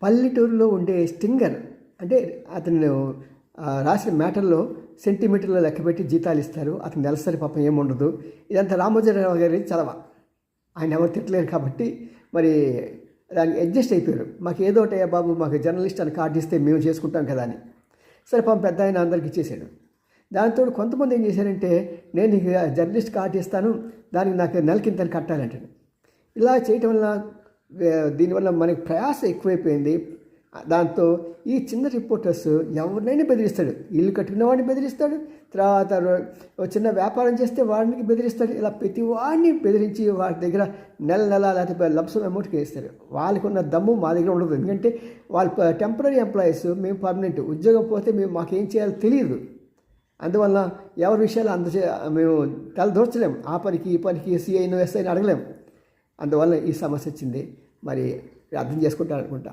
పల్లెటూరులో ఉండే స్టింగర్ అంటే అతను రాసిన మ్యాటర్లో సెంటీమీటర్లో లెక్కపెట్టి జీతాలు ఇస్తారు. అతను నెలసరి పాపం ఏముండదు. ఇదంతా రామోజీరావు గారి చలవ. ఆయన ఎవరు తిట్టలేరు కాబట్టి మరి దానికి అడ్జస్ట్ అయిపోయారు. మాకు ఏదో ఒకటయ్యా బాబు, మాకు జర్నలిస్ట్ అని కార్డు ఇస్తే మేము చేసుకుంటాం కదా అని. సరే పాపం పెద్ద ఆయన అందరికి ఇచ్చేసాడు. దాంతో కొంతమంది ఏం చేశారంటే, నేను జర్నలిస్ట్ కార్డు ఇస్తాను, దానికి నాకు నెలకింతని కట్టాలంటాడు. ఇలా చేయటం వల్ల దీనివల్ల మనకి ప్రయాస ఎక్కువైపోయింది. దాంతో ఈ చిన్న రిపోర్టర్స్ ఎవరినైనా బెదిరిస్తాడు. ఇల్లు కట్టుకున్న వాడిని బెదిరిస్తాడు, తర్వాత చిన్న వ్యాపారం చేస్తే వాడికి బెదిరిస్తాడు. ఇలా ప్రతి వాడిని బెదిరించి వాడి దగ్గర నెల లేకపోతే లంసమ్ అమౌంట్కి వేస్తారు. వాళ్ళకు ఉన్న దమ్ము మా దగ్గర ఉండదు. ఎందుకంటే వాళ్ళు టెంపరీ ఎంప్లాయీస్, మేము పర్మనెంట్. ఉద్యోగం పోతే మాకేం చేయాలో తెలియదు. అందువల్ల ఎవరి విషయాలు మేము తలదూర్చలేము. ఆ పనికి ఈ పనికి సిఐను ఎస్ఐని అడగలేము. అందువల్ల ఈ సమస్య వచ్చింది. మరి అర్థం చేసుకుంటారు అనుకుంటా.